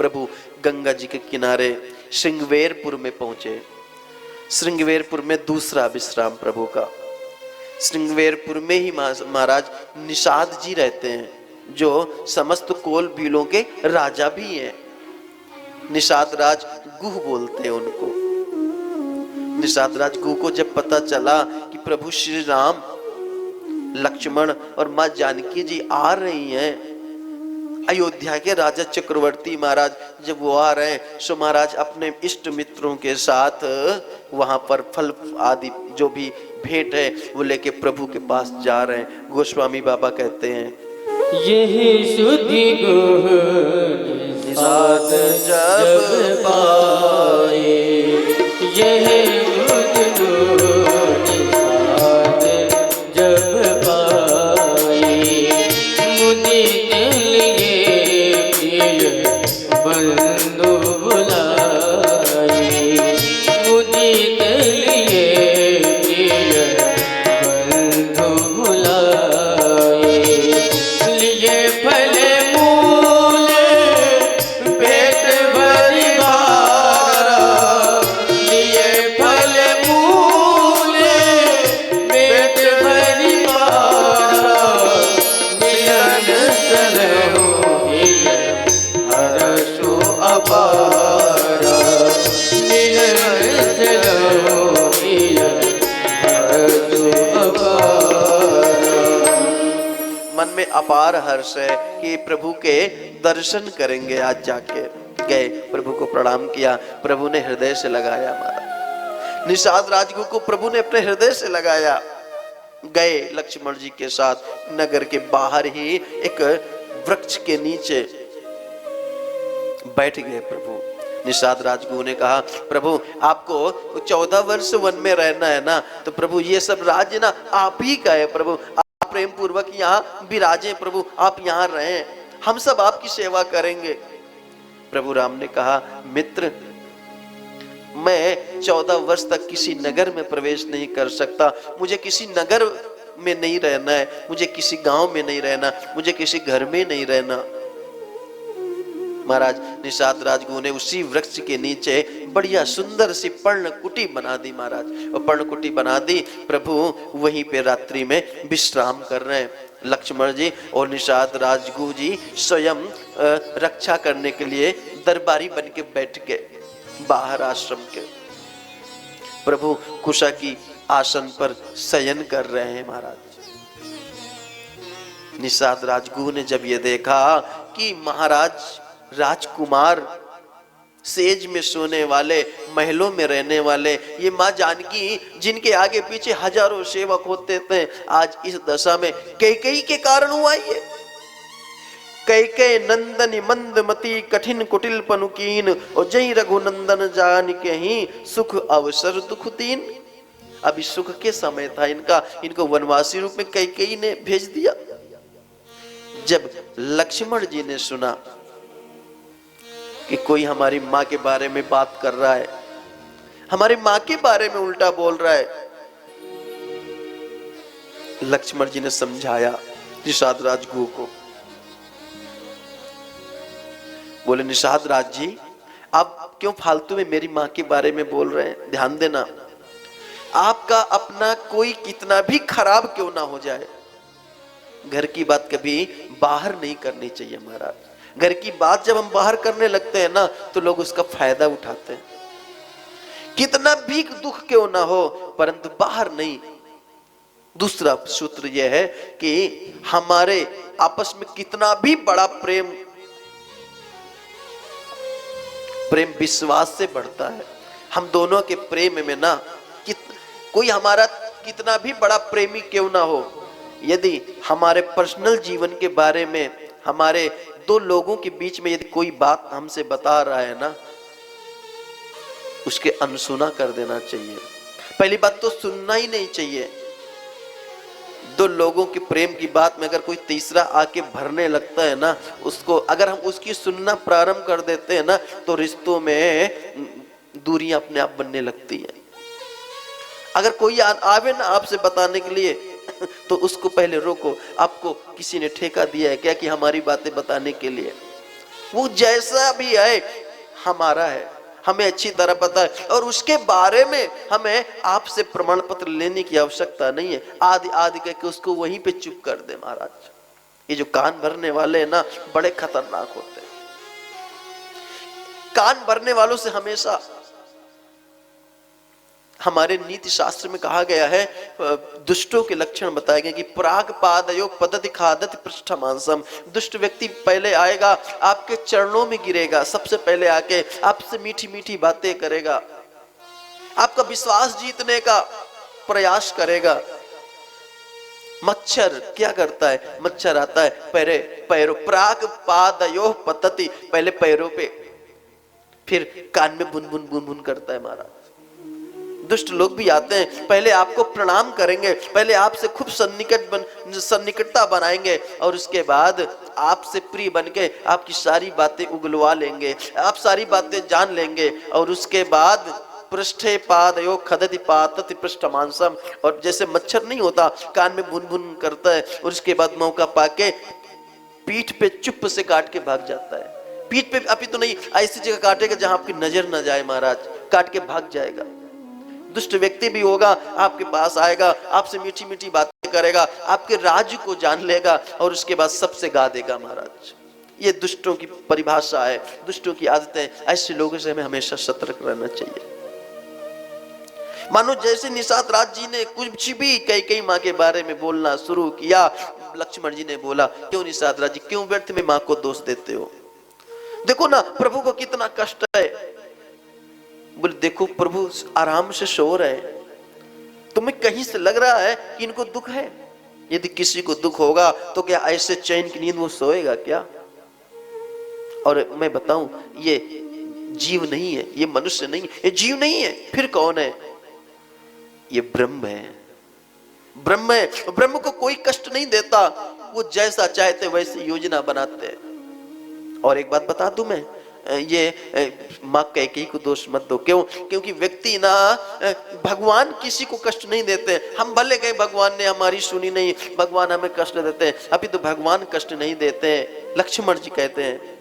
प्रभु गंगा जी के किनारे श्रृंगवेरपुर में पहुंचे। श्रृंगवेरपुर में दूसरा विश्राम प्रभु का। श्रृंगवेरपुर में ही महाराज निषाद जी रहते हैं, जो समस्त कोल भीलों के राजा भी हैं। निषाद राज गुह बोलते हैं उनको। निषाद राज गुह को जब पता चला कि प्रभु श्री राम, लक्ष्मण और मां जानकी जी आ रही हैं, अयोध्या के राजा चक्रवर्ती महाराज जब वो आ रहे हैं, सो महाराज अपने इष्ट मित्रों के साथ वहां पर फल आदि जो भी भेंट है वो लेके प्रभु के पास जा रहे हैं। गोस्वामी बाबा कहते हैं, यही सुधि गुह निषाद जब पाए, यही सुधि गुह निषाद जब पाए, मुदित लिए प्रिय बंधु बुलाए, मुदित लिए प्रिय बंधु बुलाए, लिए फल मूल पेट भरी भारा, लिए फल मूल पेट भरी भारा, मिलन सलहो हर्षो अपारा, मिलन सलहो हर्षो अपारा। मन में अपार हर्ष है कि प्रभु के दर्शन करेंगे। आज जाके गए, प्रभु को प्रणाम किया, प्रभु ने हृदय से लगाया। महाराज निषाद राजगुरु को प्रभु ने अपने हृदय से लगाया। गए लक्ष्मण जी के साथ नगर के बाहर ही एक वृक्ष के नीचे बैठ गए प्रभु। निषाद राजगुरु ने कहा, प्रभु आपको 14 वर्ष वन में रहना है ना, तो प्रभु ये सब राज्य ना आप ही का है प्रभु, आप प्रेम पूर्वक यहाँ विराजे प्रभु, आप यहाँ रहें, हम सब आपकी सेवा करेंगे। प्रभु राम ने कहा, मित्र मैं 14 वर्ष तक किसी नगर में प्रवेश नहीं कर सकता, मुझे किसी नगर में नहीं रहना है, मुझे किसी गांव में नहीं रहना, मुझे किसी घर में नहीं रहना। महाराज निषाद राजगुरु ने उसी वृक्ष के नीचे बढ़िया सुंदर सी पर्णकुटी बना दी महाराज, और पर्णकुटी बना दी। प्रभु वहीं पे रात्रि में विश्राम कर रहे हैं। लक्ष्मण जी और निषाद राजगुरु जी स्वयं रक्षा करने के लिए दरबारी बन के बैठ गए बाहर आश्रम के। प्रभु कुशा की आसन पर शयन कर रहे हैं महाराज। निषाद राजगुरु ने जब ये देखा कि महाराज राजकुमार सेज में सोने वाले, महलों में रहने वाले, ये माँ जानकी जिनके आगे पीछे हजारों सेवक होते थे, आज इस दशा में कैकेयी के कारण हुआ ये। कैकेयी नंदनी मंदमती कठिन कुटिल पनुकीन, और जय रघुनंदन जान के ही सुख अवसर दुख दीन। अभी सुख के समय था इनका, इनको वनवासी रूप में कैकेयी ने भेज दिया। जब लक्ष्मण जी ने सुना कि कोई हमारी माँ के बारे में बात कर रहा है, हमारी माँ के बारे में उल्टा बोल रहा है, लक्ष्मण जी ने समझाया निषाद राजगुरु को। बोले, निषाद राज जी आप क्यों फालतू में मेरी माँ के बारे में बोल रहे हैं? ध्यान देना, आपका अपना कोई कितना भी खराब क्यों ना हो जाए, घर की बात कभी बाहर नहीं करनी चाहिए महाराज। घर की बात जब हम बाहर करने लगते हैं ना, तो लोग उसका फायदा उठाते हैं। कितना भी दुख क्यों ना हो, परंतु बाहर नहीं। दूसरा सूत्र यह है कि हमारे आपस में कितना भी बड़ा प्रेम विश्वास से बढ़ता है। हम दोनों के प्रेम में ना, कोई हमारा कितना भी बड़ा प्रेमी क्यों ना हो, यदि हमारे पर्सनल जीवन के बारे में, हमारे दो लोगों के बीच में यदि कोई बात हमसे बता रहा है ना, उसके अनसुना कर देना चाहिए। पहली बात तो सुनना ही नहीं चाहिए। दो लोगों के प्रेम की बात में अगर कोई तीसरा आके भरने लगता है ना, उसको अगर हम उसकी सुनना प्रारंभ कर देते हैं ना, तो रिश्तों में दूरियां अपने आप बनने लगती हैं। अगर कोई आवे ना आपसे बताने के लिए, तो उसको पहले रोको। आपको किसी ने ठेका दिया है क्या कि हमारी बातें बताने के लिए? वो जैसा भी है हमारा है, हमें अच्छी तरह पता है, और उसके बारे में हमें आपसे प्रमाण पत्र लेने की आवश्यकता नहीं है। आदि आदि करके उसको वहीं पे चुप कर दे महाराज। ये जो कान भरने वाले हैं ना, बड़े खतरनाक होते हैं। कान भरने वालों से हमेशा, हमारे नीति शास्त्र में कहा गया है, दुष्टों के लक्षण बताए गए कि प्राग पादयो पदति खादति पृष्ठमांसम। दुष्ट व्यक्ति पहले आएगा, आपके चरणों में गिरेगा, सबसे पहले आके आपसे मीठी मीठी बातें करेगा, आपका विश्वास जीतने का प्रयास करेगा। मच्छर क्या करता है? मच्छर आता है पैरों, प्राग पादयो पतति, पहले पैरों पे, फिर कान में बुन बुन बुन बुन करता है महाराज। दुष्ट लोग भी आते हैं, पहले आपको प्रणाम करेंगे, पहले आपसे खूब सन्निकटता बनाएंगे, और उसके बाद आपसे प्रिय बनके आपकी सारी बातें उगलवा लेंगे, आप सारी बातें जान लेंगे, और उसके बाद पृष्ठे पादयो खदति पातति पृष्ठमांसम। और जैसे मच्छर नहीं होता, कान में बुन बुन करता है, और उसके बाद मौका पाके पीठ पे चुप से काट के भाग जाता है। पीठ पे अभी तो नहीं, ऐसी जगह काटेगा जहां आपकी नजर न जाए महाराज, काट के भाग जाएगा। दुष्ट व्यक्ति भी होगा, आपके पास आएगा, आपसे मीठी मीठी बातें करेगा, आपके राज्य को जान लेगा, और उसके बाद सबसे गा देगा महाराज। ये दुष्टों की परिभाषा है, दुष्टों की आदतें। ऐसे लोगों से हमें हमेशा सतर्क रहना चाहिए। मानो जैसे निषाद राज जी ने कुछ भी कई माँ के बारे में बोलना शुरू किया, लक्ष्मण जी ने बोला, क्यों निषाद राज जी, क्यों व्यर्थ में माँ को दोष देते हो? देखो ना प्रभु को कितना कष्ट है। बोले देखो प्रभु आराम से सो रहे हैं, तुम्हें कहीं से लग रहा है कि इनको दुख है? यदि किसी को दुख होगा तो क्या ऐसे चैन की नींद वो सोएगा क्या? और मैं बताऊं, ये जीव नहीं है, ये मनुष्य नहीं है, ये जीव नहीं है, फिर कौन है? ये ब्रह्म है। ब्रह्म है, ब्रह्म को कोई कष्ट नहीं देता, वो जैसा चाहते वैसी योजना बनाते हैं। और एक बात बता दूं मैं, ये माँ कैकेयी को दोष मत दो। क्यों? क्योंकि व्यक्ति ना, भगवान किसी को कष्ट नहीं देते। हम भले गए, भगवान ने हमारी सुनी नहीं, भगवान हमें कष्ट देते हैं। अभी तो भगवान कष्ट नहीं देते, लक्ष्मण जी कहते हैं